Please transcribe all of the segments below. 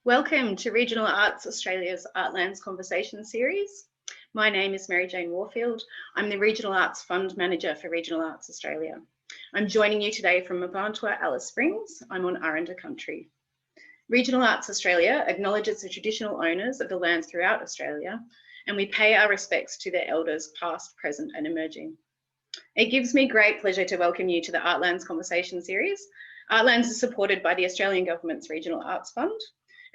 Welcome to Regional Arts Australia's Artlands Conversation series. My name is Mary Jane Warfield. I'm the Regional Arts Fund Manager for Regional Arts Australia. I'm joining you today from Mparntwe, Alice Springs. I'm on Aranda country. Regional Arts Australia acknowledges the traditional owners of the lands throughout Australia, and we pay our respects to their elders past, present and emerging. It gives me great pleasure to welcome you to the Artlands Conversation series. Artlands is supported by the Australian Government's Regional Arts Fund.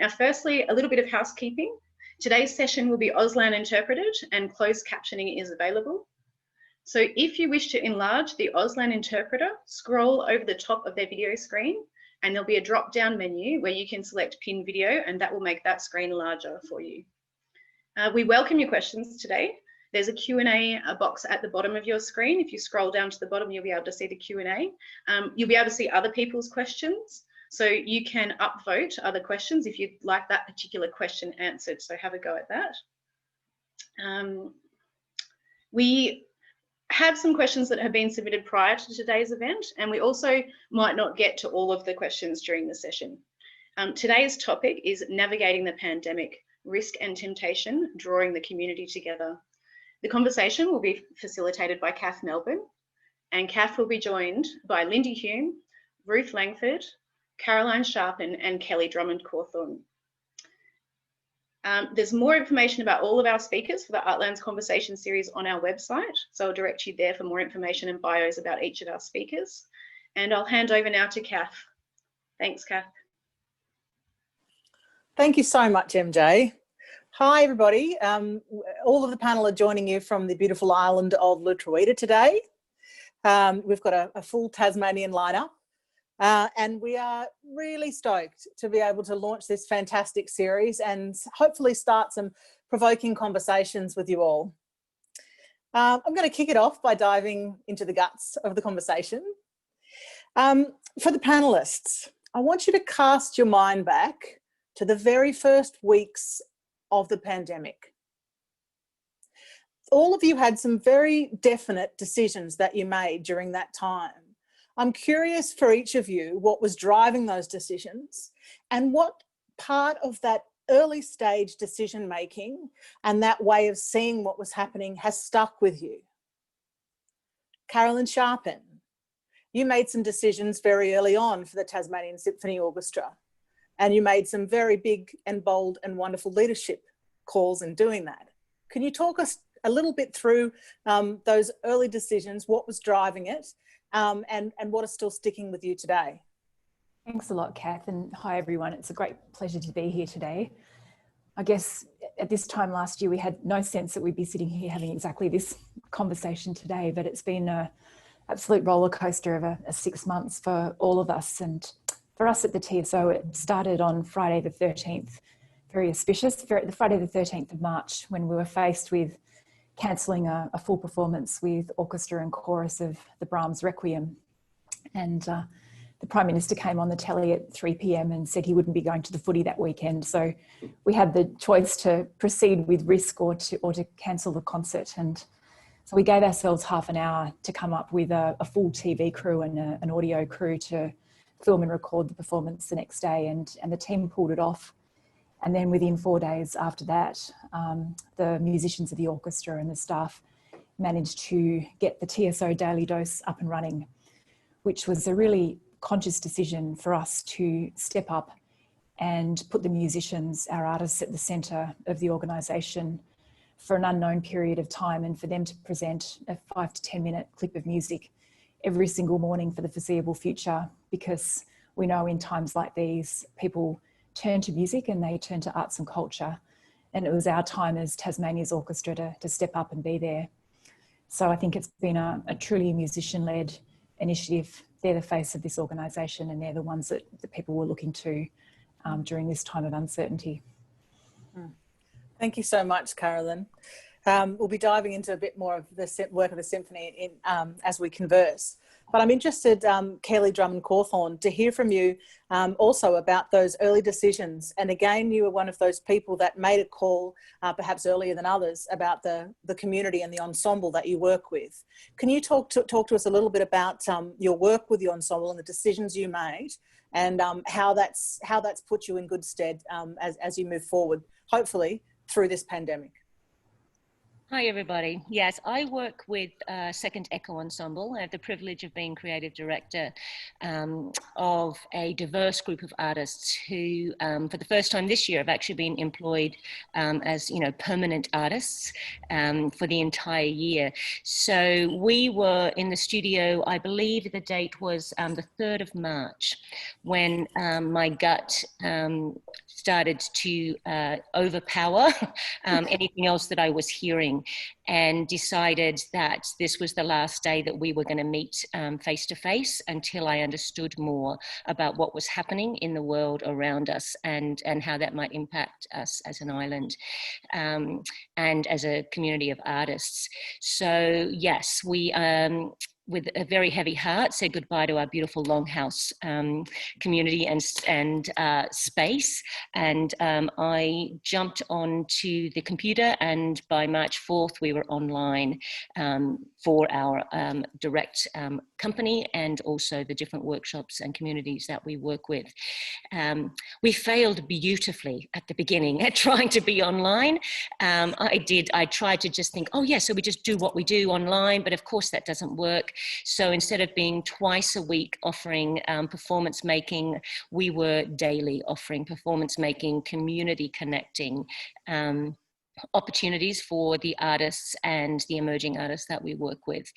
Now, firstly, a little bit of housekeeping. Today's session will be Auslan interpreted and closed captioning is available. So if you wish to enlarge the Auslan interpreter, scroll over the top of their video screen and there'll be a drop-down menu where you can select pin video and that will make that screen larger for you. We welcome your questions today. There's a Q&A box at the bottom of your screen. If you scroll down to the bottom, you'll be able to see the Q&A. You'll be able to see other people's questions. So you can upvote other questions if you'd like that particular question answered. So have a go at that. We have some questions that have been submitted prior to today's event, and we also might not get to all of the questions during the session. Today's topic is navigating the pandemic, risk and temptation, drawing the community together. The conversation will be facilitated by Kath Melbourne, and Kath will be joined by Lindy Hume, Ruth Langford, Sharpen and Kelly Drummond Cawthon. There's more information about all of our speakers for the Artlands Conversation series on our website. So I'll direct you there for more information and bios about each of our speakers. And I'll hand over now to Kath. Thanks, Kath. Thank you so much, MJ. Hi, everybody. All of the panel are joining you from the beautiful island of Lutruwita today. We've got a full Tasmanian lineup. And we are really stoked to be able to launch this fantastic series and hopefully start some provoking conversations with you all. I'm going to kick it off by diving into the guts of the conversation. For the panelists, I want you to cast your mind back to the very first weeks of the pandemic. All of you had some very definite decisions that you made during that time. I'm curious for each of you what was driving those decisions and what part of that early stage decision making and that way of seeing what was happening has stuck with you. Sharpen, you made some decisions very early on for the Tasmanian Symphony Orchestra, and you made some very big and bold and wonderful leadership calls in doing that. Can you talk us a little bit through those early decisions, what was driving it, and what is still sticking with you today? Thanks a lot, Kath, and hi everyone. It's a great pleasure to be here today. I guess at this time last year we had no sense that we'd be sitting here having exactly this conversation today, but it's been an absolute roller coaster of a 6 months for all of us. And for us at the TSO, it started on Friday the 13th, very auspicious, the Friday the 13th of March, when we were faced with cancelling a full performance with orchestra and chorus of the Brahms Requiem. And the Prime Minister came on the telly at 3 p.m. and said he wouldn't be going to the footy that weekend. So we had the choice to proceed with risk or to cancel the concert. And so we gave ourselves half an hour to come up with a full TV crew and an audio crew to film and record the performance the next day. And the team pulled it off. And then within 4 days after that, the musicians of the orchestra and the staff managed to get the TSO Daily Dose up and running, which was a really conscious decision for us to step up and put the musicians, our artists, at the centre of the organisation for an unknown period of time, and for them to present a 5 to 10 minute clip of music every single morning for the foreseeable future, because we know in times like these, people turn to music and they turn to arts and culture. And it was our time as Tasmania's orchestra to step up and be there. So I think it's been a truly musician-led initiative. They're the face of this organisation and they're the ones that the people were looking to during this time of uncertainty. Thank you so much, Carolyn. We'll be diving into a bit more of the work of the symphony as we converse. But I'm interested, Kelly Drummond Cawthon, to hear from you also about those early decisions. And again, you were one of those people that made a call, perhaps earlier than others, about the community and the ensemble that you work with. Can you talk to us a little bit about your work with the ensemble and the decisions you made, and how that's put you in good stead as you move forward, hopefully through this pandemic? Hi, everybody. Yes, I work with Second Echo Ensemble. I have the privilege of being creative director of a diverse group of artists who, for the first time this year, have actually been employed as, permanent artists for the entire year. So we were in the studio, I believe the date was the 3rd of March, when my gut started to overpower anything else that I was hearing, and decided that this was the last day that we were going to meet face to face until I understood more about what was happening in the world around us, and how that might impact us as an island and as a community of artists. So yes, we with a very heavy heart, said goodbye to our beautiful Longhouse community and space. And I jumped onto the computer, and by March 4th, we were online for our direct company, and also the different workshops and communities that we work with. We failed beautifully at the beginning at trying to be online. I tried to just think, oh yeah, so we just do what we do online, but of course that doesn't work. So instead of being twice a week offering performance making, we were daily offering performance making, community connecting opportunities for the artists and the emerging artists that we work with.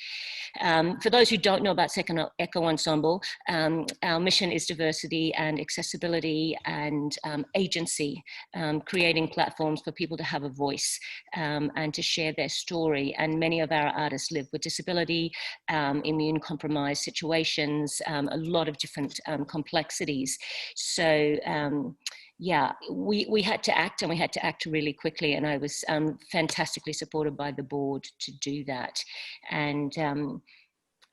For those who don't know about Second Echo Ensemble, our mission is diversity and accessibility and agency, creating platforms for people to have a voice and to share their story. And many of our artists live with disability, immune compromised situations, a lot of different complexities. So yeah, we had to act, and we had to act really quickly, and I was fantastically supported by the board to do that, and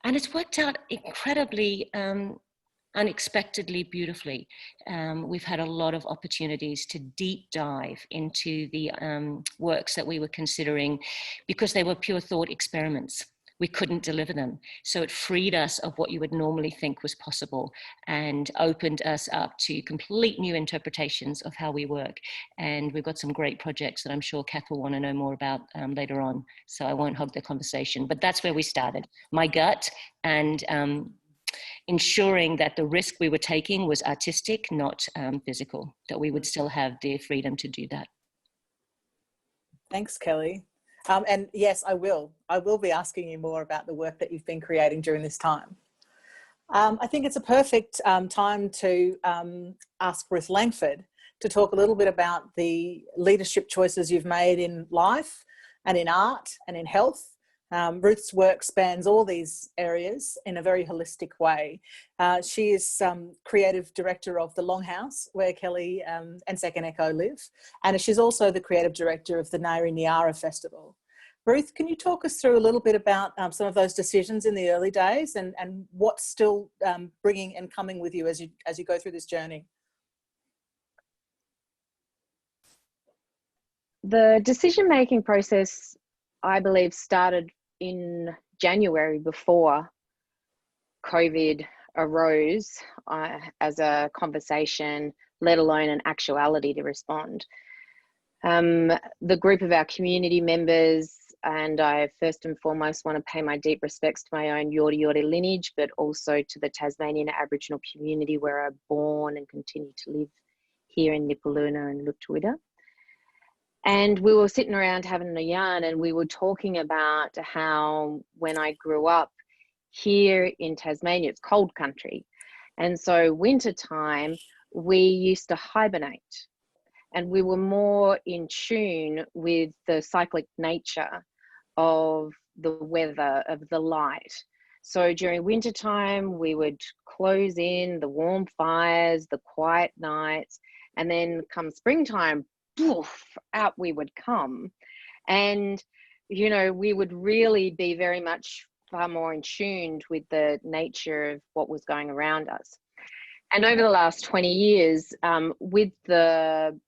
it's worked out incredibly unexpectedly beautifully. We've had a lot of opportunities to deep dive into the works that we were considering, because they were pure thought experiments. We couldn't deliver them. So it freed us of what you would normally think was possible, and opened us up to complete new interpretations of how we work. And we've got some great projects that I'm sure Kath will want to know more about later on. So I won't hog the conversation, but that's where we started. My gut, and ensuring that the risk we were taking was artistic, not physical, that we would still have the freedom to do that. Thanks, Kelly. And yes, I will be asking you more about the work that you've been creating during this time. I think it's a perfect time to ask Ruth Langford to talk a little bit about the leadership choices you've made in life and in art and in health. Ruth's work spans all these areas in a very holistic way. She is creative director of the Longhouse, where Kelly and Second Echo live, and she's also the creative director of the Nairi Niara Festival. Ruth, can you talk us through a little bit about some of those decisions in the early days, and what's still bringing and coming with you as you go through this journey? The decision-making process, I believe, started in January, before COVID arose as a conversation, let alone an actuality to respond. The group of our community members, and I first and foremost want to pay my deep respects to my own Yorta Yorta lineage, but also to the Tasmanian Aboriginal community where I'm born and continue to live here in Nipaluna and Lutruwita. And we were sitting around having a yarn, and we were talking about how when I grew up here in Tasmania, it's cold country. And so winter time, we used to hibernate, and we were more in tune with the cyclic nature of the weather, of the light. So during winter time, we would close in, the warm fires, the quiet nights, and then come springtime, poof, out we would come. And you know, we would really be very much far more in tune with the nature of what was going around us. And over the last 20 years, with the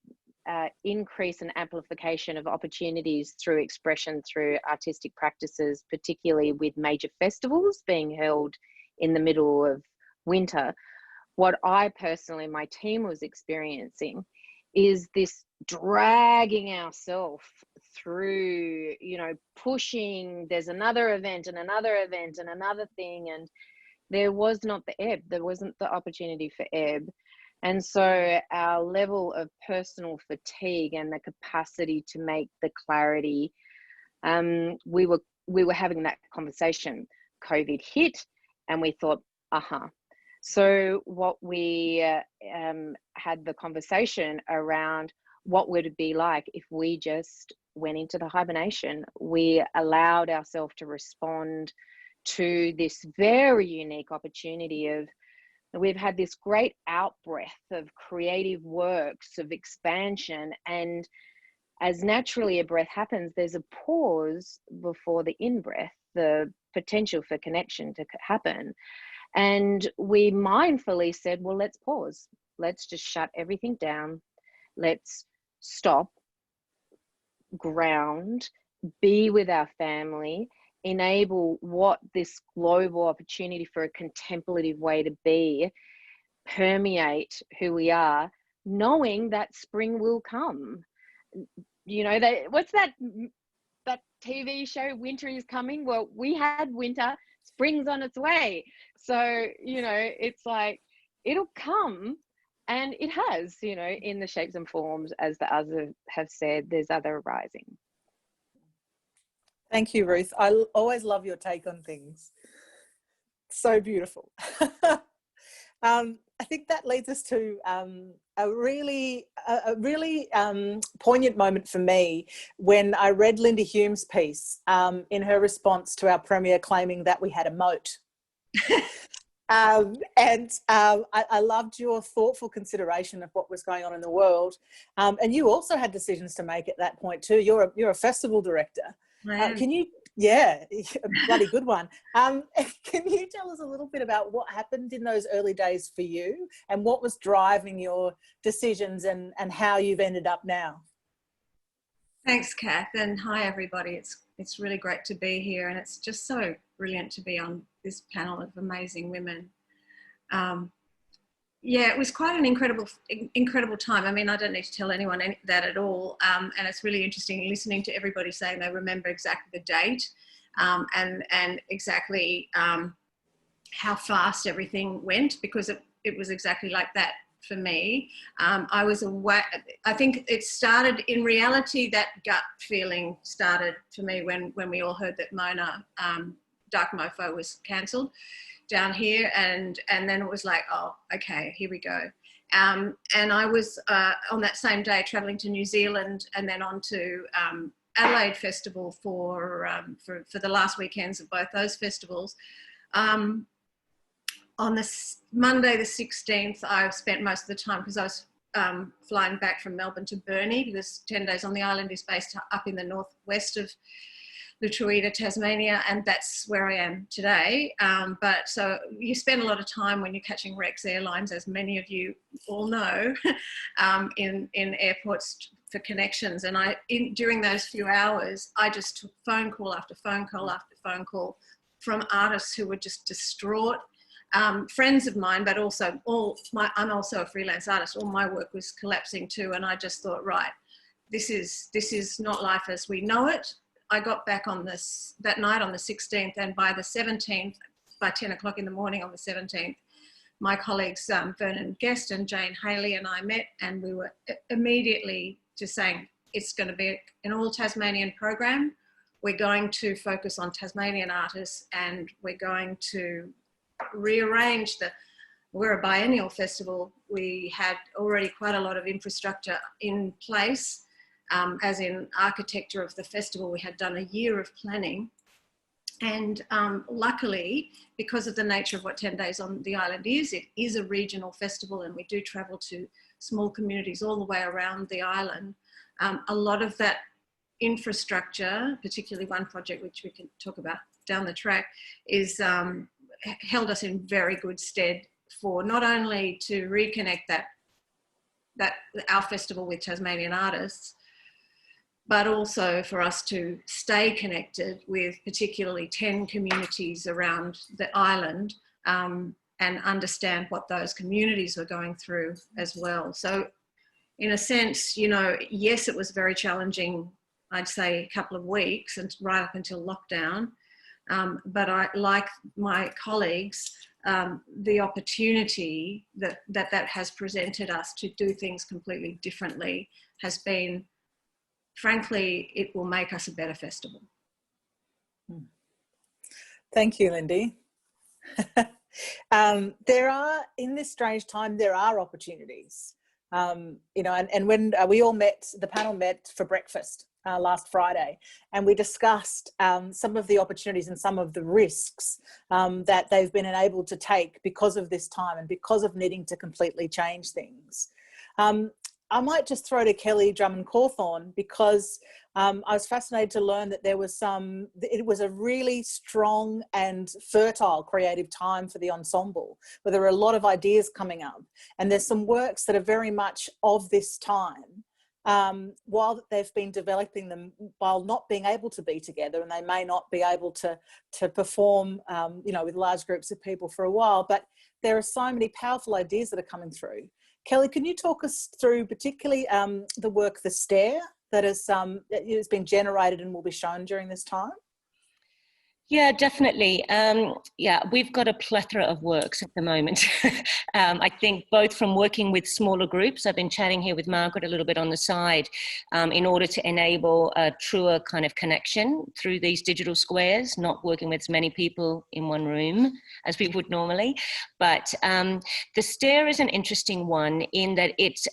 increase and amplification of opportunities through expression, through artistic practices, particularly with major festivals being held in the middle of winter, what I personally, my team was experiencing is this dragging ourselves through, you know, pushing, there's another event and another event and another thing, and there was not the ebb, there wasn't the opportunity for ebb. And so our level of personal fatigue and the capacity to make the clarity, we were having that conversation. COVID hit and we thought, So what we had the conversation around what would it be like if we just went into the hibernation. We allowed ourselves to respond to this very unique opportunity of, we've had this great outbreath of creative works, of expansion, and as naturally a breath happens, there's a pause before the in-breath, the potential for connection to happen. And we mindfully said, well, let's pause. Let's just shut everything down. Let's stop, ground, be with our family, enable what this global opportunity for a contemplative way to be, permeate who we are, knowing that spring will come. You know, what's that TV show, Winter is Coming? Well, we had winter, spring's on its way. So, you know, it's like, it'll come, and it has, you know, in the shapes and forms, as the others have said, there's other arising. Thank you, Ruth. I always love your take on things. So beautiful. I think that leads us to a really poignant moment for me when I read Lindy Hume's piece in her response to our Premier claiming that we had a moat. I loved your thoughtful consideration of what was going on in the world. And you also had decisions to make at that point too. You're a festival director. Can you, a bloody good one. Can you tell us a little bit about what happened in those early days for you and what was driving your decisions and how you've ended up now? Thanks, Kath, and hi everybody. It's really great to be here, and it's just so brilliant to be on this panel of amazing women. Yeah, it was quite an incredible time. I mean, I don't need to tell anyone that at all. And it's really interesting listening to everybody saying they remember exactly the date and exactly how fast everything went, because it was exactly like that for me. I was away. I think it started, in reality, that gut feeling started for me when we all heard that Mona Dark Mofo was cancelled down here, and then it was like, oh, okay, here we go. And I was on that same day travelling to New Zealand and then on to Adelaide Festival for the last weekends of both those festivals. On this Monday the 16th, I spent most of the time, because I was flying back from Melbourne to Burnie, because 10 Days on the Island is based up in the northwest of Lutruwita, Tasmania, and that's where I am today. But so you spend a lot of time when you're catching Rex Airlines, as many of you all know, in airports for connections. And during those few hours, I just took phone call after phone call after phone call from artists who were just distraught. Friends of mine, but also I'm also a freelance artist. All my work was collapsing too, and I just thought, right, this is not life as we know it. I got back on that night on the 16th, and by the 17th, by 10 o'clock in the morning on the 17th, my colleagues Vernon Guest and Jane Haley and I met, and we were immediately just saying, it's going to be an all Tasmanian program. We're going to focus on Tasmanian artists, and we're going to rearrange we're a biennial festival. We had already quite a lot of infrastructure in place. As in architecture of the festival, we had done a year of planning, and luckily, because of the nature of what 10 Days on the Island is, it is a regional festival, and we do travel to small communities all the way around the island. A lot of that infrastructure, particularly one project which we can talk about down the track, is held us in very good stead for not only to reconnect that our festival with Tasmanian artists, but also for us to stay connected with particularly 10 communities around the island, and understand what those communities were going through as well. So in a sense, you know, yes, it was very challenging, I'd say a couple of weeks and right up until lockdown. But I, like my colleagues, the opportunity that has presented us to do things completely differently has been, frankly, it will make us a better festival. Thank you, Lindy. There are, in this strange time, there are opportunities. You know, and when we all met, the panel met for breakfast last Friday, and we discussed some of the opportunities and some of the risks that they've been enabled to take because of this time and because of needing to completely change things. I might just throw to Kelly Drummond Cawthon, because I was fascinated to learn that there was it was a really strong and fertile creative time for the ensemble, where there were a lot of ideas coming up, and there's some works that are very much of this time, while they've been developing them while not being able to be together, and they may not be able to perform, you know, with large groups of people for a while, but there are so many powerful ideas that are coming through. Kelly, can you talk us through particularly the work The Stair that has been generated and will be shown during this time? Yeah, definitely. Yeah, we've got a plethora of works at the moment. I think both from working with smaller groups, I've been chatting here with Margaret a little bit on the side, in order to enable a truer kind of connection through these digital squares, not working with as many people in one room as we would normally. But The Stair is an interesting one in that it's,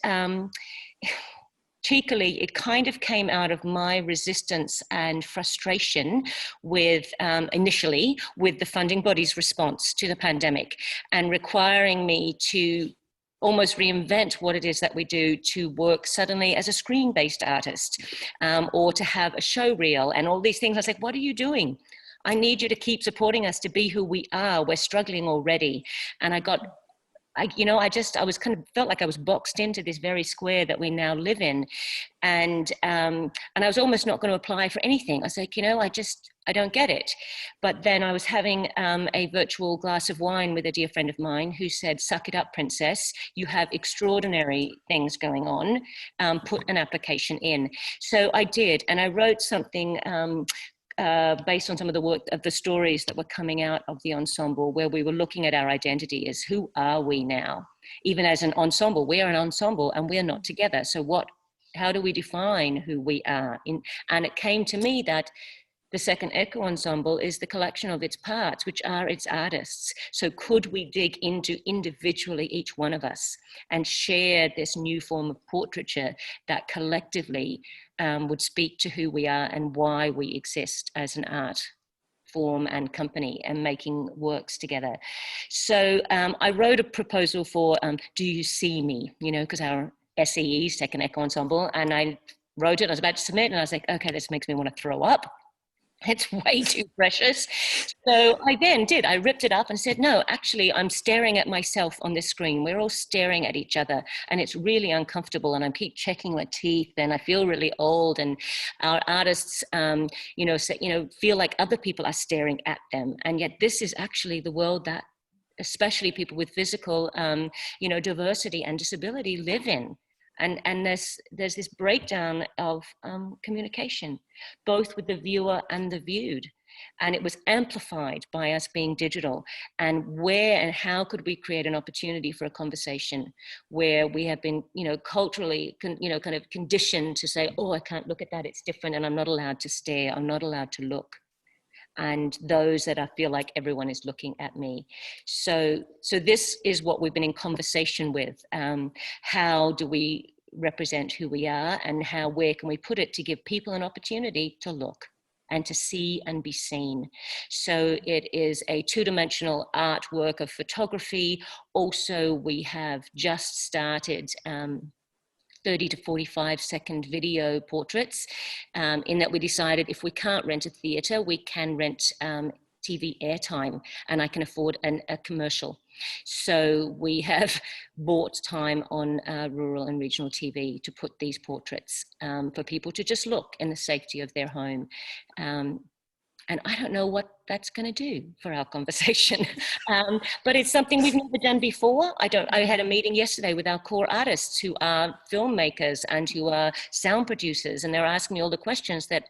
cheekily, it kind of came out of my resistance and frustration with, initially, with the funding body's response to the pandemic, and requiring me to almost reinvent what it is that we do to work suddenly as a screen-based artist, or to have a show reel and all these things. I was like, what are you doing? I need you to keep supporting us to be who we are. We're struggling already. And I was kind of felt like I was boxed into this very square that we now live in. And I was almost not going to apply for anything. I was like, I don't get it. But then I was having a virtual glass of wine with a dear friend of mine who said, suck it up, princess. You have extraordinary things going on. Put an application in. So I did. And I wrote something based on some of the work of the stories that were coming out of the ensemble, where we were looking at our identity as who are we now? Even as an ensemble, we are an ensemble and we're not together. So how do we define who we are? And it came to me that the Second Echo Ensemble is the collection of its parts, which are its artists. So could we dig into individually each one of us and share this new form of portraiture that collectively would speak to who we are and why we exist as an art form and company and making works together. So I wrote a proposal for Do You See Me? Because our SEE, Second Echo Ensemble, and I wrote it, I was about to submit, and I was like, okay, this makes me want to throw up. It's way too precious. So I then I ripped it up and said, no, actually, I'm staring at myself on this screen. We're all staring at each other and it's really uncomfortable. And I keep checking my teeth and I feel really old. And our artists, feel like other people are staring at them. And yet this is actually the world that especially people with physical, diversity and disability live in. And there's this breakdown of communication, both with the viewer and the viewed. And it was amplified by us being digital. And where and how could we create an opportunity for a conversation where we have been, culturally, kind of conditioned to say, oh, I can't look at that, it's different, and I'm not allowed to stare, I'm not allowed to look. And those that I feel like everyone is looking at me. So this is what we've been in conversation with. How do we represent who we are, and where can we put it to give people an opportunity to look and to see and be seen? So it is a two-dimensional artwork of photography. Also, we have just started 30 to 45-second video portraits, in that we decided if we can't rent a theatre, we can rent TV airtime, and I can afford a commercial. So we have bought time on rural and regional TV to put these portraits for people to just look in the safety of their home. And I don't know what that's going to do for our conversation, but it's something we've never done before. I had a meeting yesterday with our core artists who are filmmakers and who are sound producers, and they're asking me all the questions that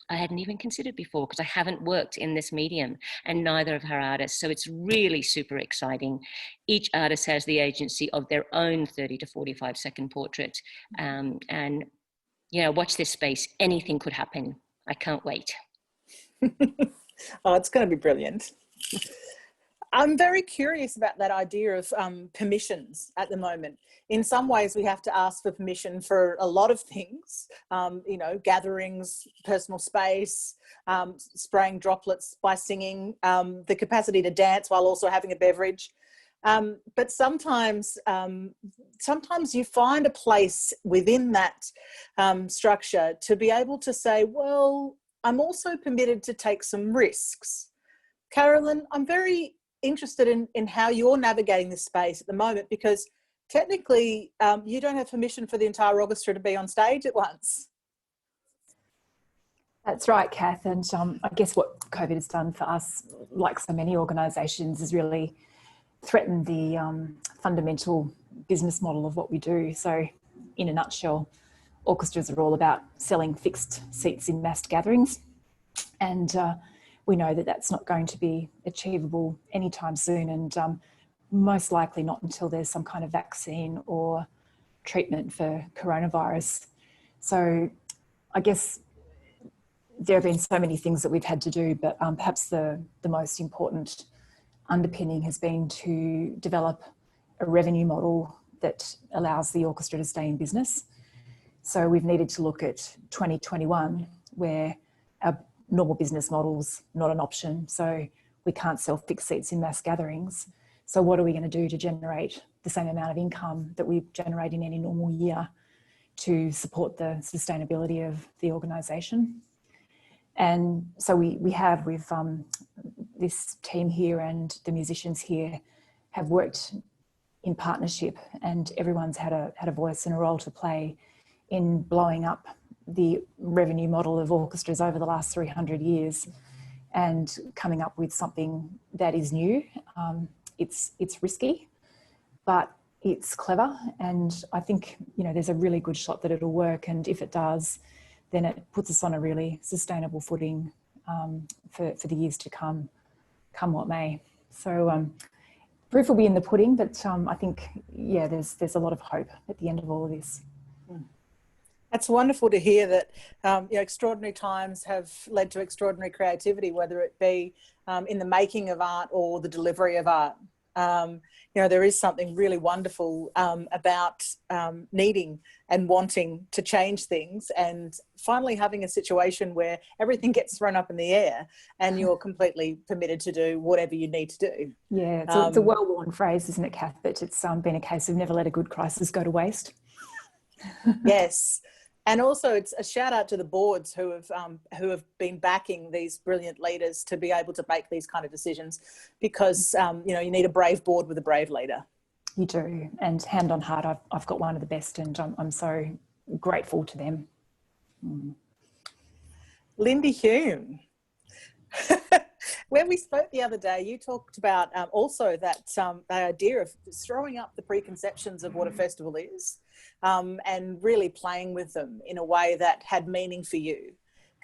I hadn't even considered before, because I haven't worked in this medium, and neither of our artists. So it's really super exciting. Each artist has the agency of their own 30 to 45-second portrait. And, you know, watch this space. Anything could happen. I can't wait. Oh, it's going to be brilliant. I'm very curious about that idea of permissions at the moment. In some ways, we have to ask for permission for a lot of things, you know, gatherings, personal space, spraying droplets by singing, the capacity to dance while also having a beverage. But sometimes you find a place within that structure to be able to say, well, I'm also permitted to take some risks. Carolyn, I'm very interested in how you're navigating this space at the moment, because technically you don't have permission for the entire orchestra to be on stage at once. That's right, Kath. And I guess what COVID has done for us, like so many organisations, is really threatened the fundamental business model of what we do. So in a nutshell, orchestras are all about selling fixed seats in massed gatherings. And we know that that's not going to be achievable anytime soon, and most likely not until there's some kind of vaccine or treatment for coronavirus. So I guess there have been so many things that we've had to do, but perhaps the most important underpinning has been to develop a revenue model that allows the orchestra to stay in business. So we've needed to look at 2021, where our normal business model's not an option. So we can't sell fixed seats in mass gatherings. So what are we going to do to generate the same amount of income that we generate in any normal year to support the sustainability of the organisation? And so we have with this team here and the musicians here have worked in partnership, and everyone's had a voice and a role to play in blowing up the revenue model of orchestras over the last 300 years and coming up with something that is new. It's risky, but it's clever, and I think, you know, there's a really good shot that it'll work, and if it does, then it puts us on a really sustainable footing for the years to come what may. So proof will be in the pudding, but I think, yeah, there's a lot of hope at the end of all of this. That's wonderful to hear that you know, extraordinary times have led to extraordinary creativity, whether it be in the making of art or the delivery of art. You know, there is something really wonderful about needing and wanting to change things, and finally having a situation where everything gets thrown up in the air and you're completely permitted to do whatever you need to do. Yeah, it's a well-worn phrase, isn't it, Kath? But it's been a case of never let a good crisis go to waste. Yes. And also it's a shout out to the boards who have been backing these brilliant leaders to be able to make these kind of decisions, because you know, you need a brave board with a brave leader. You do, and hand on heart, I've got one of the best, and I'm so grateful to them. Lindy Hume, when we spoke the other day, you talked about also that the idea of throwing up the preconceptions of what a festival is, and really playing with them in a way that had meaning for you.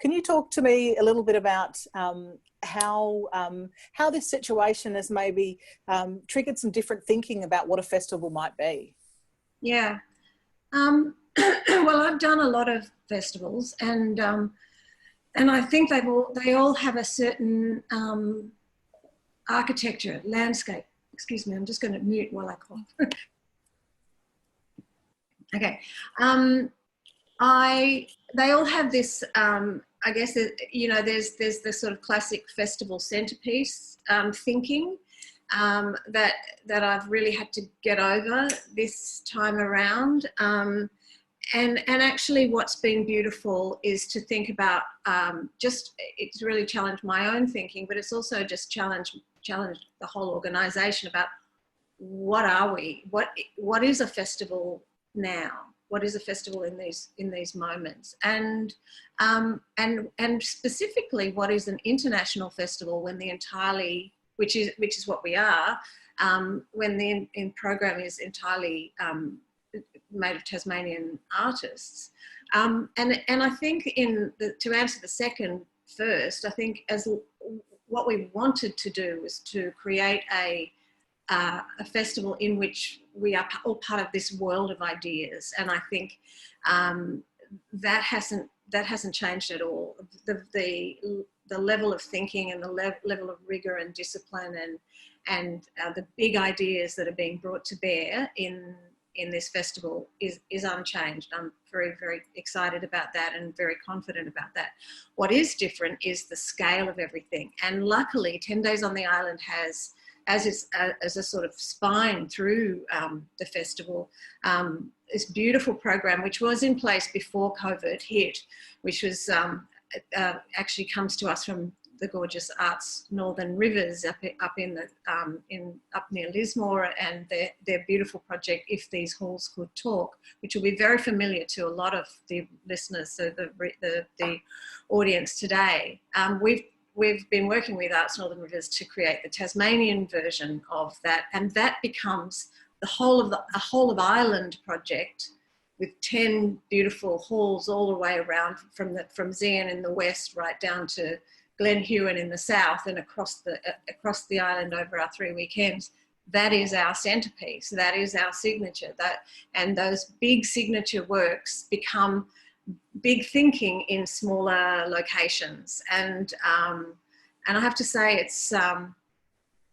Can you talk to me a little bit about how this situation has maybe triggered some different thinking about what a festival might be? Yeah. Well, I've done a lot of festivals, and I think they all have a certain architecture, landscape. Excuse me, I'm just going to mute while I cough. Okay. They all have this, I guess, you know, there's the sort of classic festival centerpiece thinking, that I've really had to get over this time around. And actually what's been beautiful is to think about it's really challenged my own thinking, but it's also just challenged the whole organisation about what are we? What is a festival now? What is a festival in these moments? And specifically, what is an international festival when the entirely, which is what we are, when the program is entirely made of Tasmanian artists. And I think to answer the second first, I think what we wanted to do was to create a festival in which we are all part of this world of ideas, and I think that hasn't changed at all. The level of thinking and the level of rigor and discipline and the big ideas that are being brought to bear in this festival is unchanged. I'm very, very excited about that and very confident about that. What is different is the scale of everything, and luckily 10 Days on the Island has, as a sort of spine through the festival, this beautiful program which was in place before COVID hit, which was actually comes to us from the gorgeous Arts Northern Rivers up near Lismore, and their beautiful project If These Halls Could Talk, which will be very familiar to a lot of the listeners, so the audience today. We've been working with Arts Northern Rivers to create the Tasmanian version of that, and that becomes a whole of Ireland project with 10 beautiful halls all the way around from Zian in the west right down to Glen Huon in the south and across the island over our 3 weekends. That is our centrepiece. That is our signature. And those big signature works become big thinking in smaller locations. And I have to say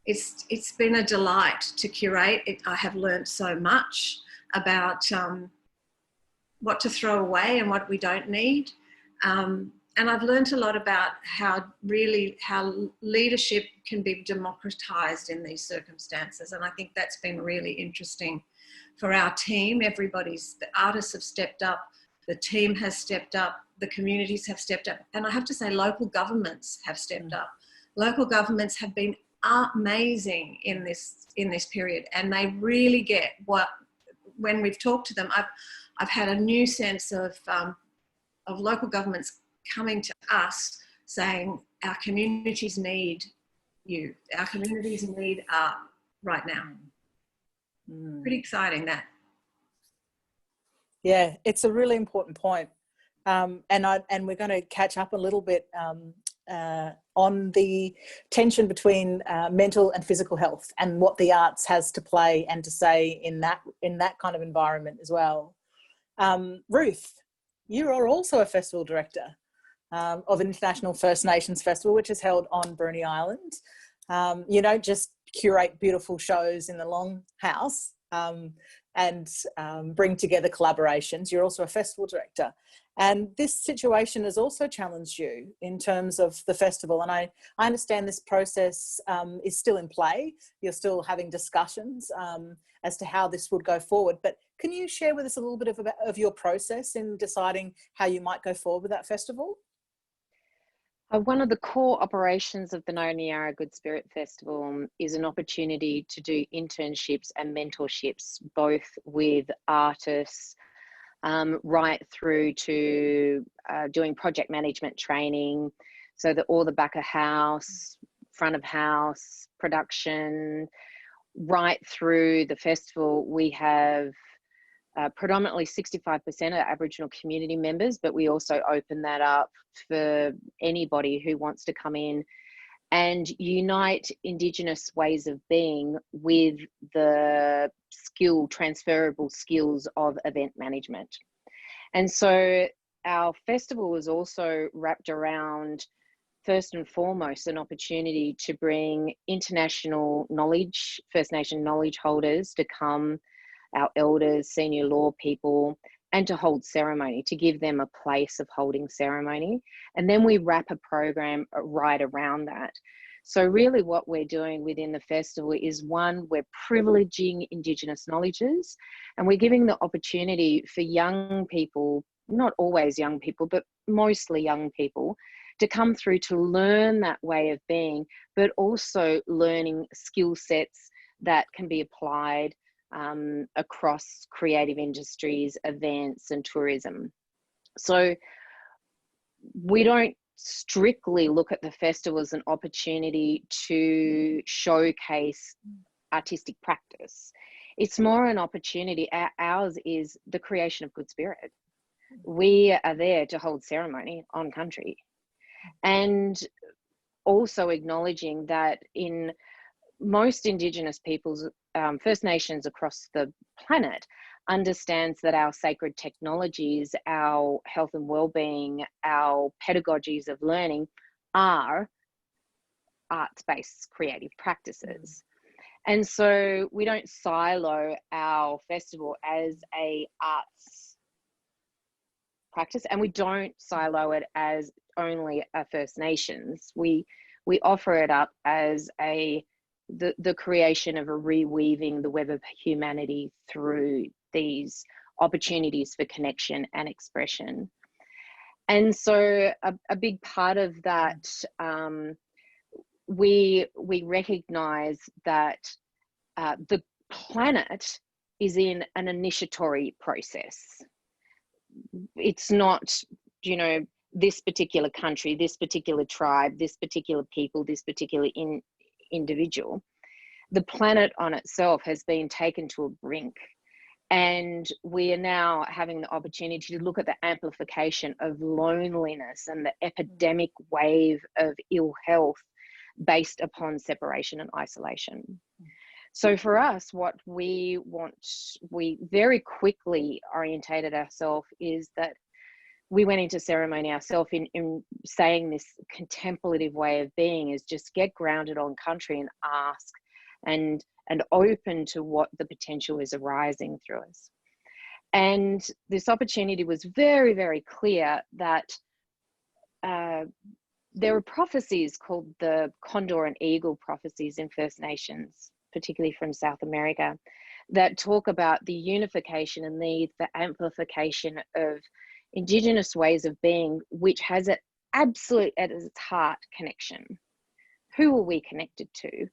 it's been a delight to curate. I have learned so much about what to throw away and what we don't need. And I've learned a lot about how leadership can be democratized in these circumstances. And I think that's been really interesting for our team. The artists have stepped up, the team has stepped up, the communities have stepped up. And I have to say local governments have stepped up. Local governments have been amazing in this period. And they really get when we've talked to them, I've had a new sense of local governments coming to us saying our communities need you. Our communities need art right now. Pretty exciting, that. Yeah, it's a really important point. And we're going to catch up a little bit on the tension between mental and physical health and what the arts has to play and to say in that kind of environment as well. Ruth, you are also a festival director of an International First Nations Festival, which is held on Bruny Island. You don't just curate beautiful shows in the Longhouse and bring together collaborations. You're also a festival director. And this situation has also challenged you in terms of the festival. And I understand this process is still in play. You're still having discussions as to how this would go forward. But can you share with us a little bit of your process in deciding how you might go forward with that festival? One of the core operations of the Nonyara Good Spirit Festival is an opportunity to do internships and mentorships, both with artists, right through to doing project management training, so that all the back of house, front of house, production, right through the festival. We have predominantly 65% of Aboriginal community members, but we also open that up for anybody who wants to come in and unite Indigenous ways of being with the transferable skills of event management. And so our festival is also wrapped around, first and foremost, an opportunity to bring international knowledge, First Nation knowledge holders to come, our elders, senior law people, and to hold ceremony, to give them a place of holding ceremony. And then we wrap a program right around that. So really what we're doing within the festival is, one, we're privileging Indigenous knowledges, and we're giving the opportunity for young people, not always young people, but mostly young people, to come through to learn that way of being, but also learning skill sets that can be applied across creative industries, events and tourism. So we don't strictly look at the festival as an opportunity to showcase artistic practice. It's more an opportunity. Ours is the creation of good spirit. We are there to hold ceremony on country, and also acknowledging that in most Indigenous peoples, First Nations across the planet, understands that our sacred technologies, our health and well-being, our pedagogies of learning are arts-based creative practices. And so we don't silo our festival as a arts practice, and we don't silo it as only a First Nations. We offer it up as the creation of a reweaving the web of humanity through these opportunities for connection and expression. And so a big part of that, we recognize that the planet is in an initiatory process. It's not, you know, this particular country, this particular tribe, this particular people, this particular individual. The planet on itself has been taken to a brink, and we are now having the opportunity to look at the amplification of loneliness and the epidemic wave of ill health based upon separation and isolation. So for us, what we very quickly orientated ourselves is that we went into ceremony ourselves in saying this contemplative way of being is just get grounded on country and ask and open to what the potential is arising through us. And this opportunity was very, very clear that there are prophecies called the Condor and Eagle prophecies in First Nations, particularly from South America, that talk about the unification and the amplification of Indigenous ways of being, which has an absolute at its heart connection. Who are we connected to?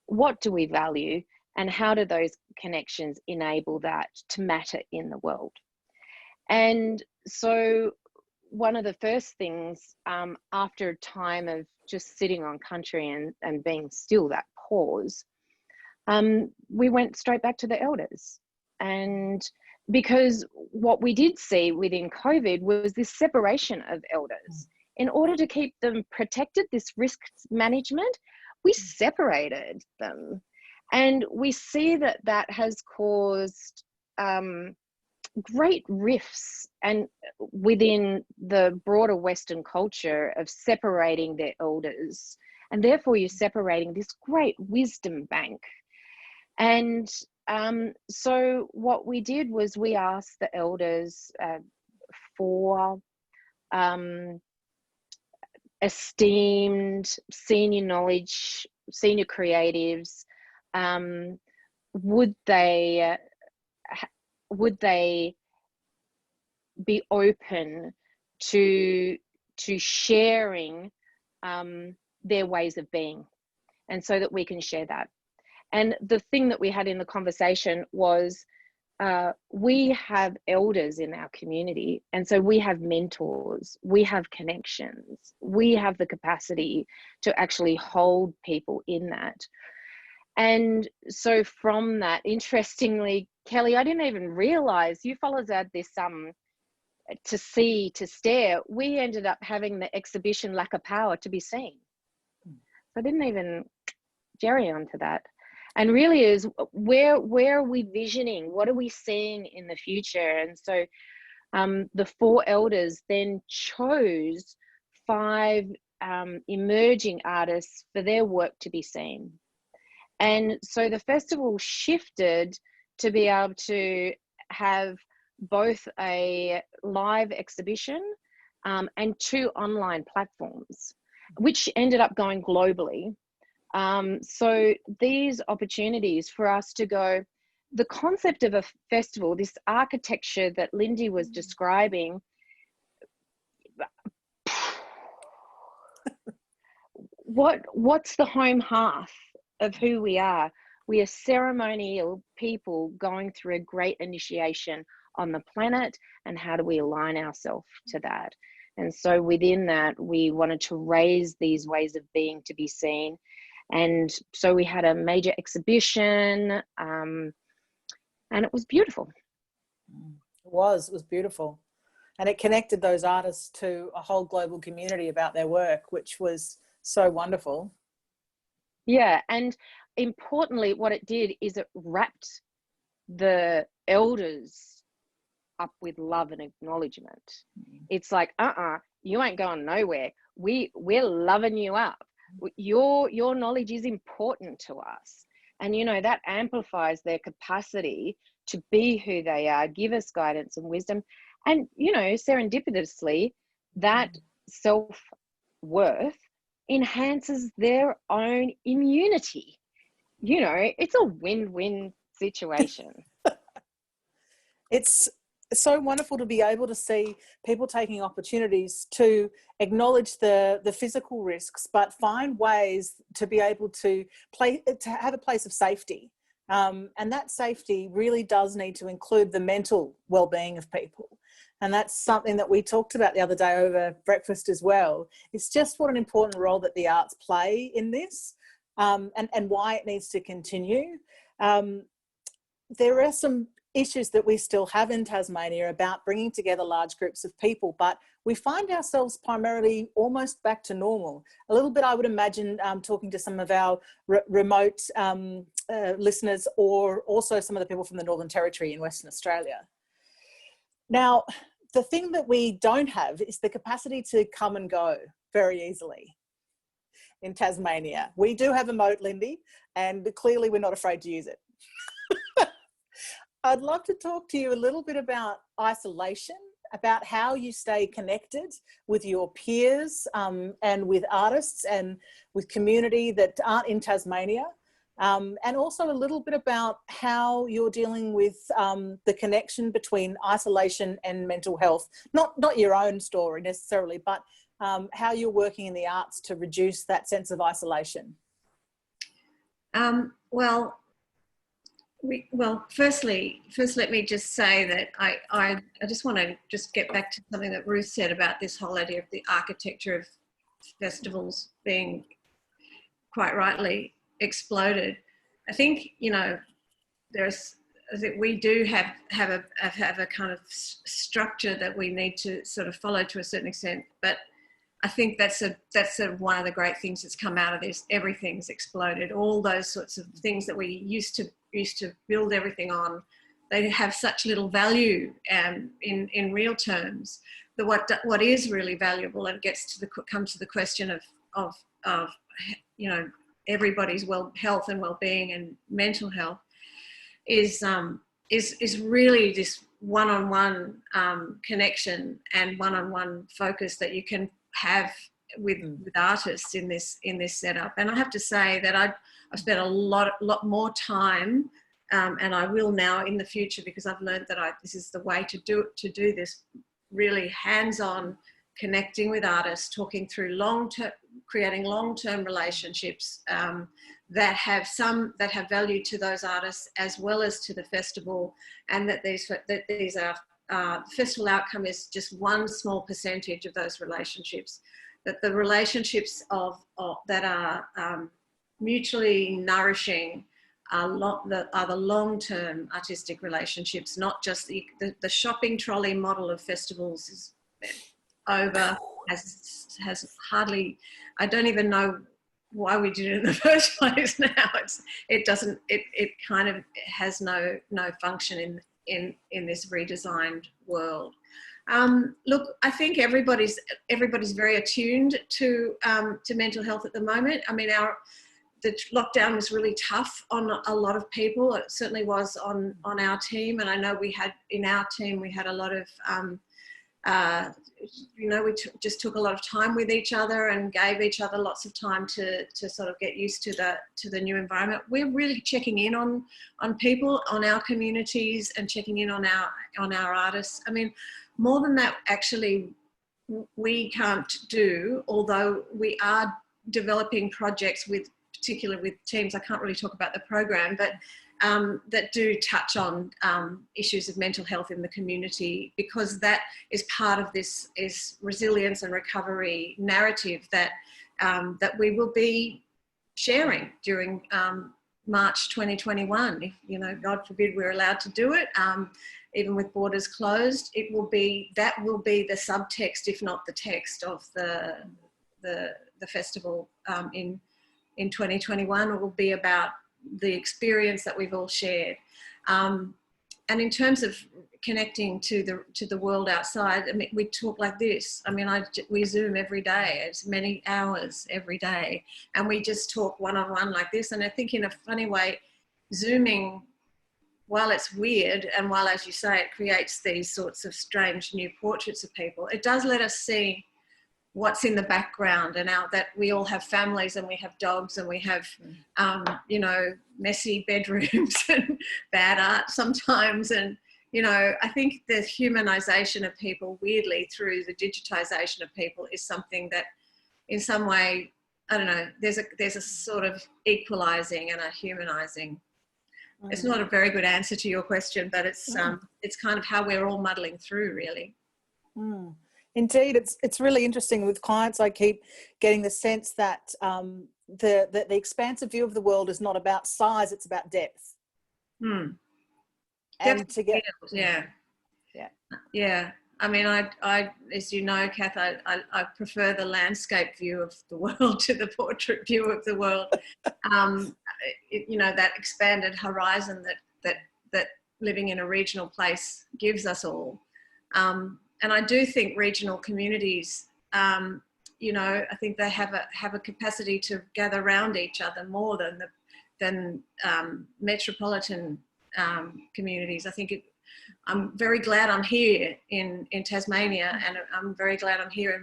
What do we value? And how do those connections enable that to matter in the world? And so one of the first things, after a time of just sitting on country and being still, that pause, we went straight back to the elders. And because what we did see within COVID was this separation of elders. In order to keep them protected, this risk management, we separated them. And we see that that has caused great rifts and within the broader Western culture of separating their elders. And therefore you're separating this great wisdom bank. And so what we did was we asked the elders for esteemed senior knowledge, senior creatives, would they be open to sharing their ways of being, and so that we can share that. And the thing that we had in the conversation was we have elders in our community, and so we have mentors, we have connections, we have the capacity to actually hold people in that. And so from that, interestingly, Kelly, I didn't even realize you fellas had this to see, to stare. We ended up having the exhibition Lack of Power to be seen. So I didn't even jerry onto that. And really is where are we visioning? What are we seeing in the future? And so the four elders then chose 5 emerging artists for their work to be seen. And so the festival shifted to be able to have both a live exhibition and 2 online platforms. which ended up going globally. So these opportunities for us to go, the concept of a festival, this architecture that Lindy was describing, what's the home hearth of who we are? We are ceremonial people going through a great initiation on the planet, and how do we align ourselves to that? And so within that, we wanted to raise these ways of being to be seen. And so we had a major exhibition, and it was beautiful. It was beautiful. And it connected those artists to a whole global community about their work, which was so wonderful. Yeah, and importantly, what it did is it wrapped the elders up with love and acknowledgement. It's like, you ain't going nowhere. We're loving you up. Your knowledge is important to us. And, you know, that amplifies their capacity to be who they are, give us guidance and wisdom. And, you know, serendipitously, that self-worth enhances their own immunity. You know, it's a win-win situation. It's so wonderful to be able to see people taking opportunities to acknowledge the physical risks, but find ways to be able to have a place of safety. And that safety really does need to include the mental well-being of people. And that's something that we talked about the other day over breakfast as well. It's just what an important role that the arts play in this, and why it needs to continue. There are some issues that we still have in Tasmania about bringing together large groups of people, but we find ourselves primarily almost back to normal. A little bit, I would imagine, talking to some of our remote listeners, or also some of the people from the Northern Territory in Western Australia. Now, the thing that we don't have is the capacity to come and go very easily in Tasmania. We do have a moat, Lindy, and clearly we're not afraid to use it. I'd love to talk to you a little bit about isolation, about how you stay connected with your peers, and with artists and with community that aren't in Tasmania. And also a little bit about how you're dealing with the connection between isolation and mental health. Not your own story necessarily, but how you're working in the arts to reduce that sense of isolation. Firstly, let me just say that I just want to get back to something that Ruth said about this whole idea of the architecture of festivals being quite rightly exploded. I think, you know, we do have a kind of structure that we need to sort of follow to a certain extent, but I think that's one of the great things that's come out of this. Everything's exploded. All those sorts of things that we used to build everything on, they have such little value in real terms. That what is really valuable, and comes to the question of you know, everybody's health and well-being and mental health, is really this one-on-one connection and one-on-one focus that you can have with artists in this setup. And I have to say that I've spent a lot more time, and I will now in the future, because I've learned that this is the way to do this, really hands-on, connecting with artists, talking through creating long-term relationships that have value to those artists as well as to the festival, and that these are festival outcome is just one small percentage of those relationships. That the relationships that are mutually nourishing are the long-term artistic relationships, not just the shopping trolley model of festivals is over, has hardly, I don't even know why we did it in the first place now. It kind of has no function in this redesigned world. Look, I think everybody's very attuned to mental health at the moment. I mean, the lockdown was really tough on a lot of people. It certainly was on our team, and I know in our team we had a lot of you know, we just took a lot of time with each other and gave each other lots of time to sort of get used to the new environment. We're really checking in on people, on our communities, and checking in on our artists. I mean, more than that, actually, we can't do, although we are developing projects particularly with teams. I can't really talk about the program, but that do touch on issues of mental health in the community, because that is part of this is resilience and recovery narrative that that we will be sharing during March 2021. If, you know, God forbid we're allowed to do it, even with borders closed, that will be the subtext, if not the text, of the festival in 2021. It will be about the experience that we've all shared, and in terms of connecting to the world outside, I mean, we talk like this. I mean, we Zoom every day. It's many hours every day, and we just talk one-on-one like this. And I think, in a funny way, Zooming, while it's weird, and while, as you say, it creates these sorts of strange new portraits of people, it does let us see what's in the background, and that we all have families, and we have dogs, and we have, you know, messy bedrooms and bad art sometimes. And, you know, I think the humanization of people, weirdly, through the digitization of people, is something that in some way, I don't know, there's a sort of equalizing and a humanizing. It's not a very good answer to your question, but it's kind of how we're all muddling through, really. Indeed, it's really interesting with clients. I keep getting the sense that the expansive view of the world is not about size; it's about depth. And to get, yeah. I mean, I, as you know, Kath, I prefer the landscape view of the world to the portrait view of the world. You know, that expanded horizon that living in a regional place gives us all. And I do think regional communities, you know, I think they have a capacity to gather around each other more than metropolitan communities. I think I'm very glad I'm here in Tasmania, and I'm very glad I'm here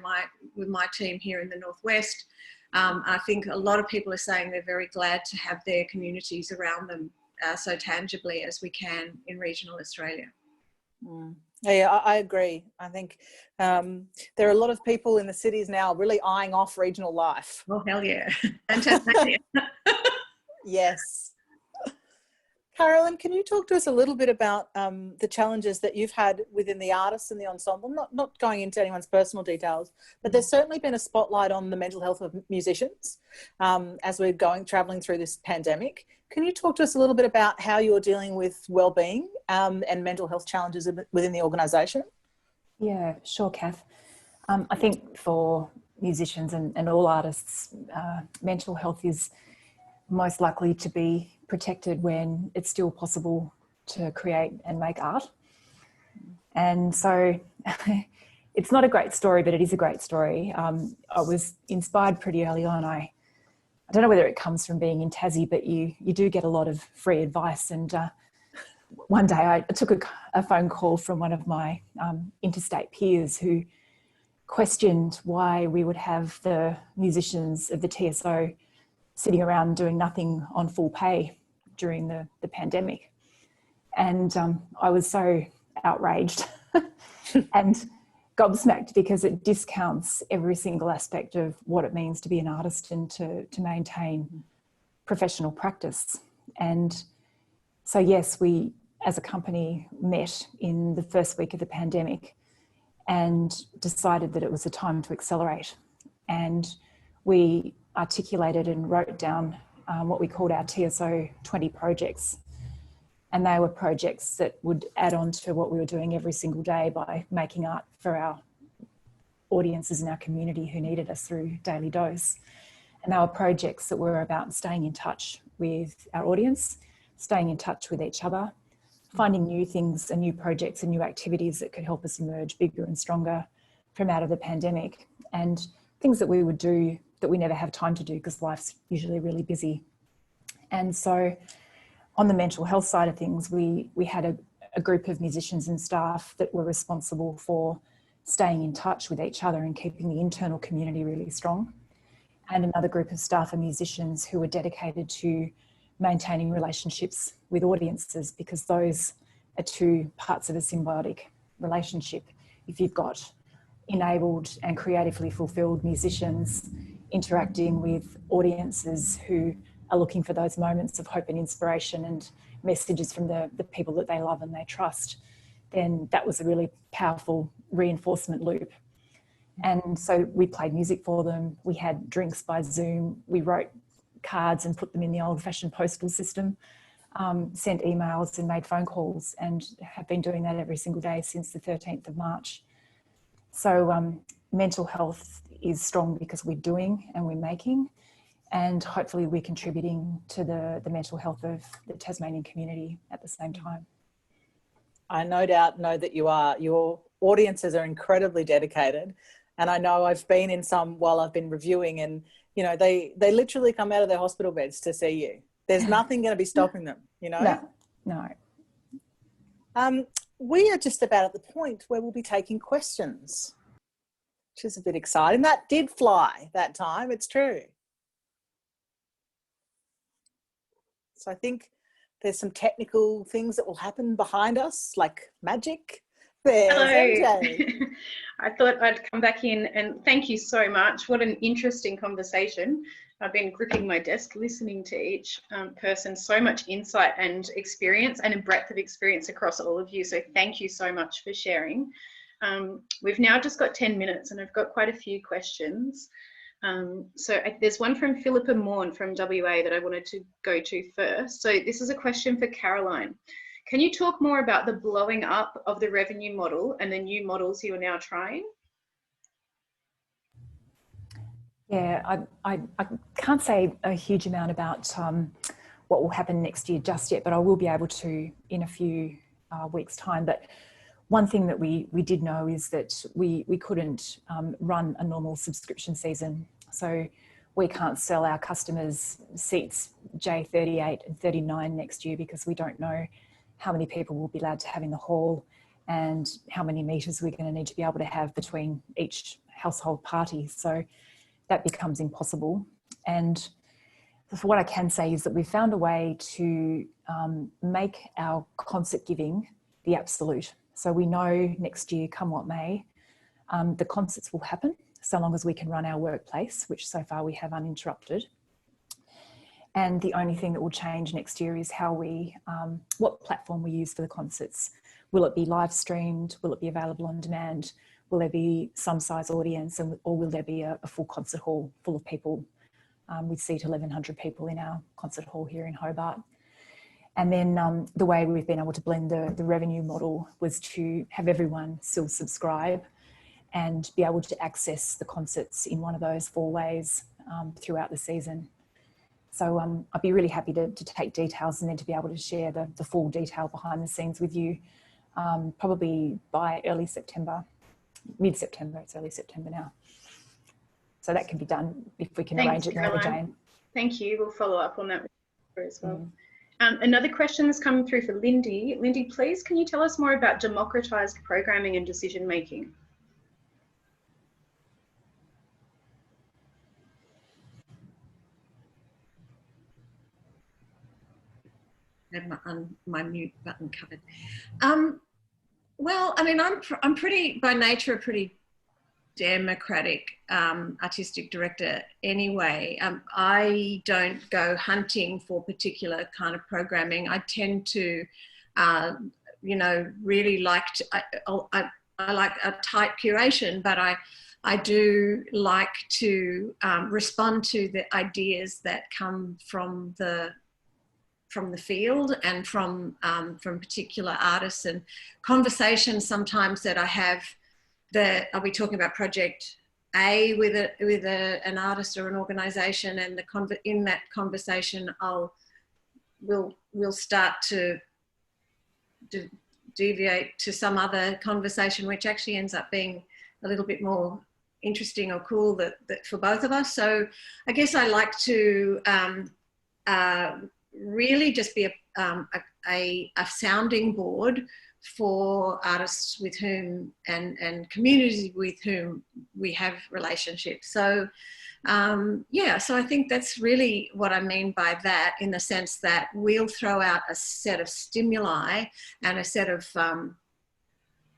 with my team here in the Northwest. I think a lot of people are saying they're very glad to have their communities around them so tangibly as we can in regional Australia. Yeah, I agree. I think there are a lot of people in the cities now really eyeing off regional life. Oh, hell yeah. And Tasmania. Yes. Carolyn, can you talk to us a little bit about the challenges that you've had within the artists and the ensemble? Not going into anyone's personal details, but there's certainly been a spotlight on the mental health of musicians as we're travelling through this pandemic. Can you talk to us a little bit about how you're dealing with wellbeing and mental health challenges within the organisation? Yeah, sure, Kath. I think for musicians and all artists, mental health is most likely to be protected when it's still possible to create and make art. And so it's not a great story, but it is a great story. I was inspired pretty early on. I don't know whether it comes from being in Tassie, but you do get a lot of free advice. And one day I took a phone call from one of my interstate peers who questioned why we would have the musicians of the TSO sitting around doing nothing on full pay during the pandemic. And I was so outraged and gobsmacked, because it discounts every single aspect of what it means to be an artist and to maintain professional practice. And so, yes, we as a company met in the first week of the pandemic and decided that it was a time to accelerate. And we articulated and wrote down what we called our TSO 20 projects. And they were projects that would add on to what we were doing every single day by making art for our audiences in our community who needed us through Daily Dose. And they were projects that were about staying in touch with our audience, staying in touch with each other, finding new things and new projects and new activities that could help us emerge bigger and stronger from out of the pandemic, and things that we would do that we never have time to do because life's usually really busy. And so on the mental health side of things, we had a group of musicians and staff that were responsible for staying in touch with each other and keeping the internal community really strong. And another group of staff are musicians who are dedicated to maintaining relationships with audiences, because those are two parts of a symbiotic relationship. If you've got enabled and creatively fulfilled musicians interacting with audiences who are looking for those moments of hope and inspiration and messages from the people that they love and they trust, then that was a really powerful reinforcement loop. And so we played music for them. We had drinks by Zoom. We wrote cards and put them in the old-fashioned postal system, sent emails and made phone calls, and have been doing that every single day since the 13th of March. So mental health is strong because we're doing and we're making, and hopefully we're contributing to the mental health of the Tasmanian community at the same time. I no doubt know that you are. Your audiences are incredibly dedicated. And I know I've been in some while I've been reviewing, and, you know, they literally come out of their hospital beds to see you. There's nothing going to be stopping them, you know? No. We are just about at the point where we'll be taking questions, which is a bit exciting. That did fly that time, it's true. So I think there's some technical things that will happen behind us, like magic. There's Hello. MJ. I thought I'd come back in and thank you so much. What an interesting conversation. I've been gripping my desk listening to each person. So much insight and experience, and a breadth of experience across all of you. So thank you so much for sharing. We've now just got 10 minutes and I've got quite a few questions. There's one from Philippa Morn from WA that I wanted to go to first. So this is a question for Caroline. Can you talk more about the blowing up of the revenue model and the new models you are now trying? Yeah, I can't say a huge amount about what will happen next year just yet, but I will be able to in a few weeks' time. But one thing that we did know is that we couldn't run a normal subscription season. So we can't sell our customers seats J38 and 39 next year, because we don't know how many people we'll be allowed to have in the hall and how many metres we're going to need to be able to have between each household party. So that becomes impossible. And what I can say is that we found a way to make our concert giving the absolute. So we know next year, come what may, the concerts will happen so long as we can run our workplace, which so far we have uninterrupted. And the only thing that will change next year is how what platform we use for the concerts. Will it be live streamed? Will it be available on demand? Will there be some size audience, or will there be a full concert hall full of people? We seat 1,100 people in our concert hall here in Hobart. And then the way we've been able to blend the revenue model was to have everyone still subscribe and be able to access the concerts in one of those 4 ways throughout the season. So I'd be really happy to take details and then to be able to share the full detail behind the scenes with you, probably by early September, mid-September. It's early September now. So that can be done if we can arrange it, Mary Jane. Thank you. We'll follow up on that as well. Another question has come through for Lindy. Lindy, please, can you tell us more about democratised programming and decision making? Had my mute button covered. Well, I mean, I'm pretty, by nature, a pretty democratic artistic director anyway. I don't go hunting for particular kind of programming. I tend to, you know, really like to, I like a tight curation, but I do like to respond to the ideas that come from the field and from particular artists, and conversations sometimes that I have that I'll be talking about project A with an artist or an organisation, and in that conversation we'll start to deviate to some other conversation which actually ends up being a little bit more interesting or cool that for both of us. So I guess I like to really just be a sounding board for artists with whom and communities with whom we have relationships. So yeah, so I think that's really what I mean by that, in the sense that we'll throw out a set of stimuli and a set of,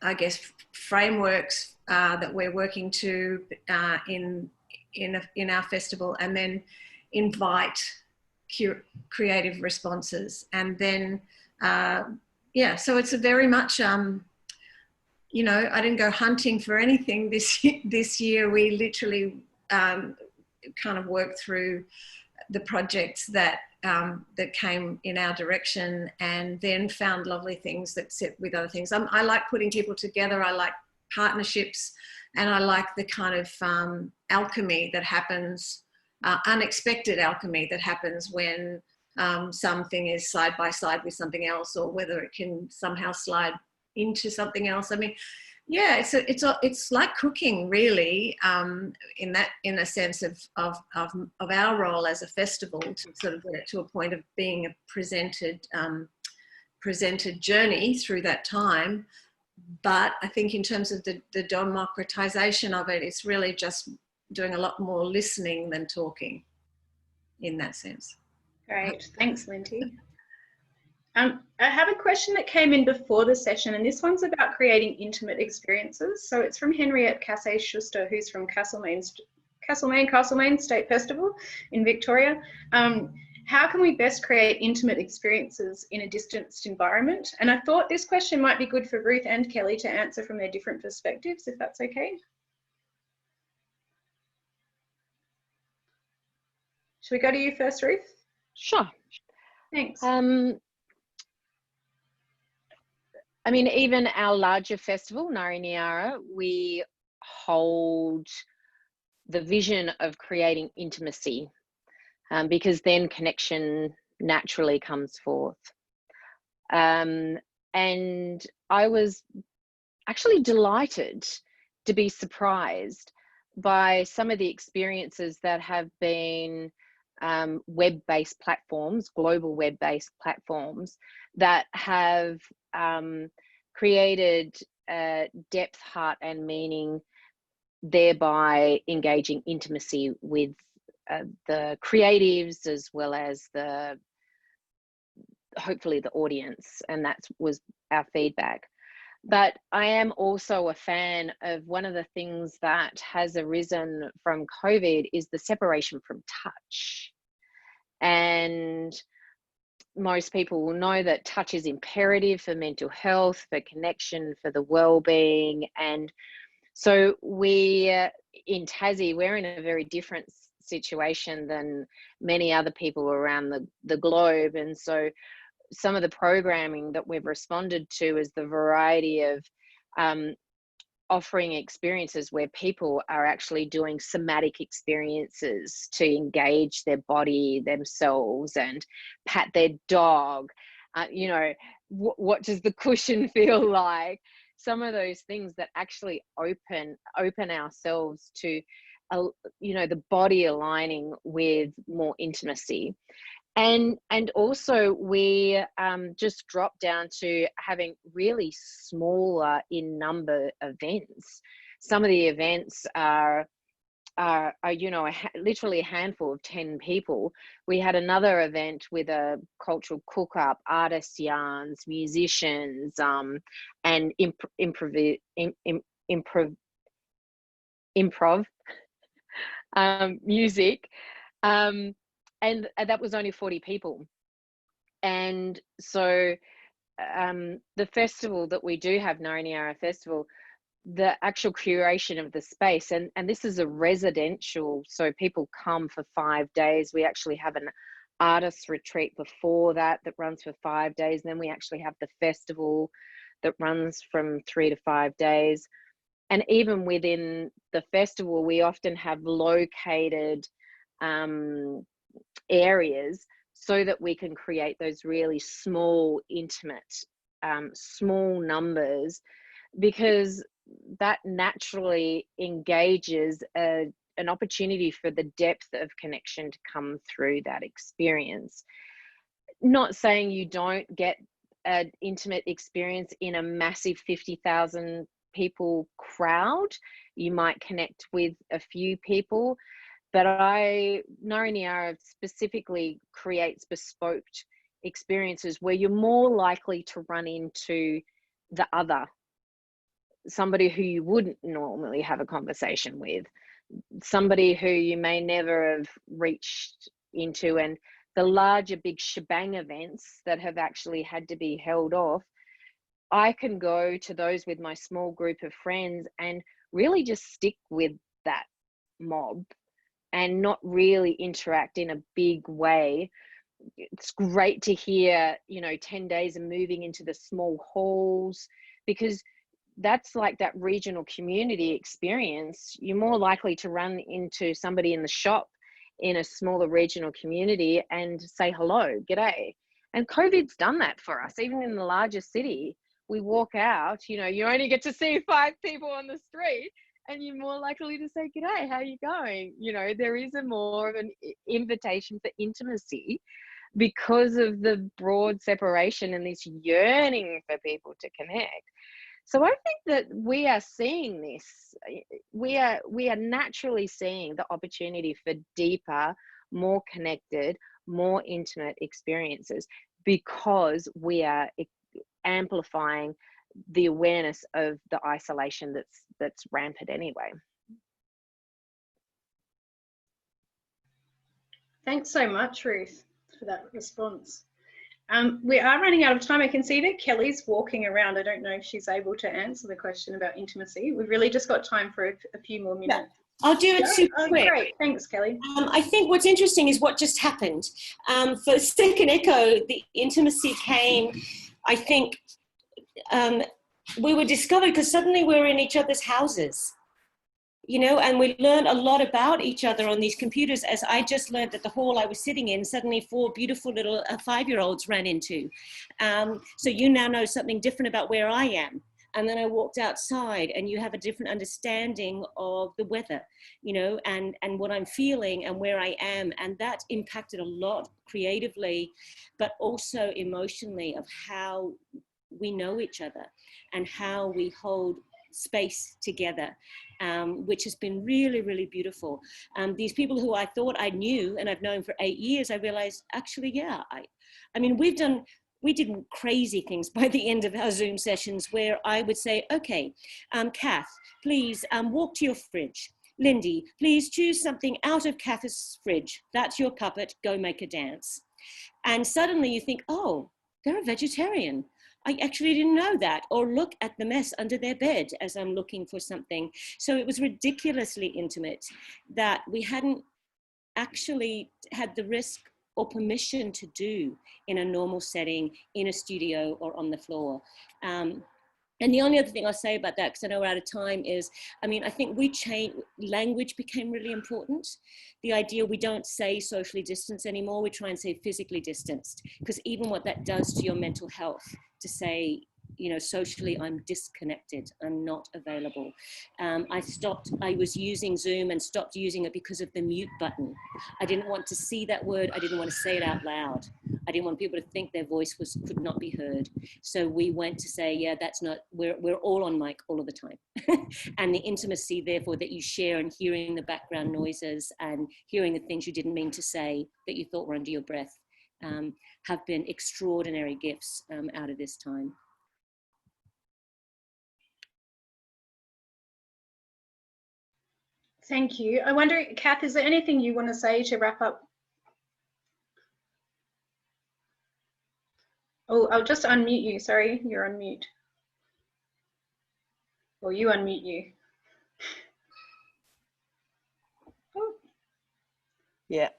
I guess, frameworks that we're working to in our festival, and then invite creative responses. And then, yeah, so it's a very much, you know, I didn't go hunting for anything this year. We literally kind of worked through the projects that that came in our direction, and then found lovely things that sit with other things. I like putting people together. I like partnerships, and I like the kind of alchemy that happens, unexpected alchemy that happens when something is side by side with something else, or whether it can somehow slide into something else. I mean, yeah, it's like cooking, really, in a sense of our role as a festival, to sort of get it to a point of being a presented journey through that time. But I think in terms of the democratization of it, it's really just doing a lot more listening than talking, in that sense. Great, thanks, Lindy. I have a question that came in before the session, and this one's about creating intimate experiences. So it's from Henriette Cassay-Schuster, who's from Castlemaine State Festival in Victoria. How can we best create intimate experiences in a distanced environment? And I thought this question might be good for Ruth and Kelly to answer from their different perspectives, if that's okay. Should we go to you first, Ruth? Sure. Thanks. I mean, even our larger festival, Ngari Nyara, we hold the vision of creating intimacy, because then connection naturally comes forth. And I was actually delighted to be surprised by some of the experiences that have been web-based platforms, global web-based platforms, that have created depth, heart, and meaning, thereby engaging intimacy with the creatives as well as hopefully the audience, and that was our feedback. But I am also a fan of one of the things that has arisen from COVID is the separation from touch. And most people will know that touch is imperative for mental health, for connection, for the well-being. And so we, in Tassie, we're in a very different situation than many other people around the globe. And so some of the programming that we've responded to is the variety of offering experiences where people are actually doing somatic experiences to engage their body, themselves, and pat their dog. You know, what does the cushion feel like? Some of those things that actually open ourselves to, you know, the body aligning with more intimacy. And also we just dropped down to having really smaller in number events. Some of the events are you know, literally a handful of 10 people. We had another event with a cultural cook-up, artist yarns, musicians, and improv music. And that was only 40 people. And so the festival that we do have, Ngari Nyara Festival, the actual curation of the space, and this is a residential, so people come for 5 days. We actually have an artist retreat before that runs for 5 days. And then we actually have the festival that runs from 3 to 5 days. And even within the festival, we often have located areas so that we can create those really small, intimate, small numbers, because that naturally engages an opportunity for the depth of connection to come through that experience. Not saying you don't get an intimate experience in a massive 50,000 people crowd. You might connect with a few people, but Nari Niara specifically creates bespoke experiences where you're more likely to run into the other, somebody who you wouldn't normally have a conversation with, somebody who you may never have reached into. And the larger big shebang events that have actually had to be held off, I can go to those with my small group of friends and really just stick with that mob and not really interact in a big way. It's great to hear, 10 days of moving into the small halls, because that's like that regional community experience. You're more likely to run into somebody in the shop in a smaller regional community and say hello, g'day. And COVID's done that for us. Even in the larger city, we walk out, you only get to see 5 people on the street, and you're more likely to say, g'day, how are you going? There is more of an invitation for intimacy because of the broad separation and this yearning for people to connect. So I think that we are seeing this. We are naturally seeing the opportunity for deeper, more connected, more intimate experiences, because we are amplifying the awareness of the isolation that's rampant anyway. Thanks so much, Ruth, for that response. We are running out of time. I can see that Kelly's walking around. I don't know if she's able to answer the question about intimacy. We've really just got time for a few more minutes. Yeah, I'll do it super quick. Great, thanks, Kelly. I think what's interesting is what just happened. For Second Echo, the intimacy came, I think, we were discovered because suddenly we were in each other's houses. And we learned a lot about each other on these computers, as I just learned at the hall I was sitting in, suddenly 4 beautiful little 5-year-olds ran into. So you now know something different about where I am. And then I walked outside, and you have a different understanding of the weather, and what I'm feeling and where I am. And that impacted a lot creatively, but also emotionally, of how we know each other and how we hold space together, which has been really, really beautiful. These people who I thought I knew and I've known for 8 years, I realized actually, yeah, I mean, we did crazy things by the end of our Zoom sessions, where I would say, okay, Kath, please walk to your fridge. Lindy, please choose something out of Kath's fridge. That's your puppet, go make a dance. And suddenly you think, oh, they're a vegetarian. I actually didn't know that. Or look at the mess under their bed as I'm looking for something. So it was ridiculously intimate that we hadn't actually had the risk or permission to do in a normal setting, in a studio or on the floor. And the only other thing I'll say about that, because I know we're out of time, is, I mean, I think language became really important. The idea we don't say socially distanced anymore, we try and say physically distanced, because even what that does to your mental health, to say, socially, I'm disconnected, I'm not available. I was using Zoom and stopped using it because of the mute button. I didn't want to see that word, I didn't want to say it out loud. I didn't want people to think their voice could not be heard. So we went to say, yeah, we're all on mic all of the time. And the intimacy, therefore, that you share, and hearing the background noises and hearing the things you didn't mean to say that you thought were under your breath, have been extraordinary gifts out of this time. Thank you. I wonder, Kath, is there anything you want to say to wrap up? Oh, I'll just unmute you. Sorry, you're on mute. Or you unmute you. Oh. Yeah.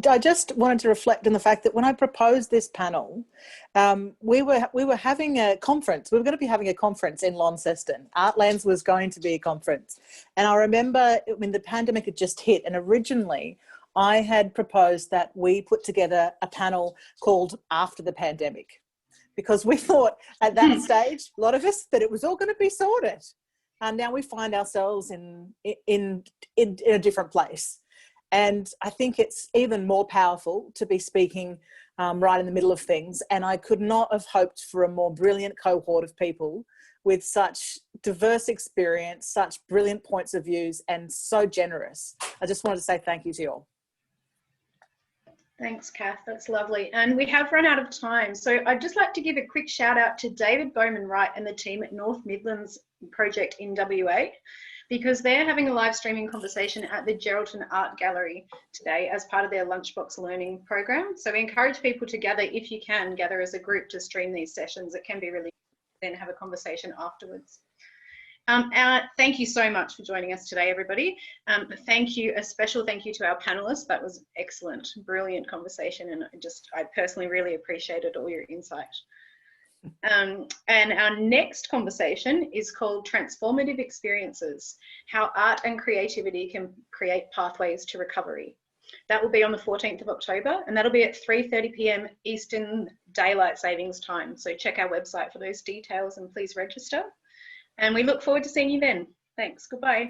I just wanted to reflect on the fact that when I proposed this panel, we were having a conference. We were going to be having a conference in Launceston. Artlands was going to be a conference. And I remember when the pandemic had just hit, and originally I had proposed that we put together a panel called After the Pandemic, because we thought at that stage, a lot of us, that it was all going to be sorted. And now we find ourselves in a different place. And I think it's even more powerful to be speaking right in the middle of things. And I could not have hoped for a more brilliant cohort of people with such diverse experience, such brilliant points of views, and so generous. I just wanted to say thank you to you all. Thanks, Kath. That's lovely. And we have run out of time. So I'd just like to give a quick shout out to David Bowman-Wright and the team at North Midlands Project in WA, because they're having a live streaming conversation at the Geraldton Art Gallery today as part of their Lunchbox Learning program. So we encourage people to gather, if you can, gather as a group to stream these sessions. It can be really then have a conversation afterwards. Thank you so much for joining us today, everybody. Thank you, a special thank you to our panelists. That was excellent, brilliant conversation, and I personally really appreciated all your insight. And our next conversation is called Transformative Experiences, How Art and Creativity Can Create Pathways to Recovery. That will be on the 14th of October, and that'll be at 3:30 p.m. Eastern Daylight Savings Time. So check our website for those details and please register. And we look forward to seeing you then. Thanks. Goodbye.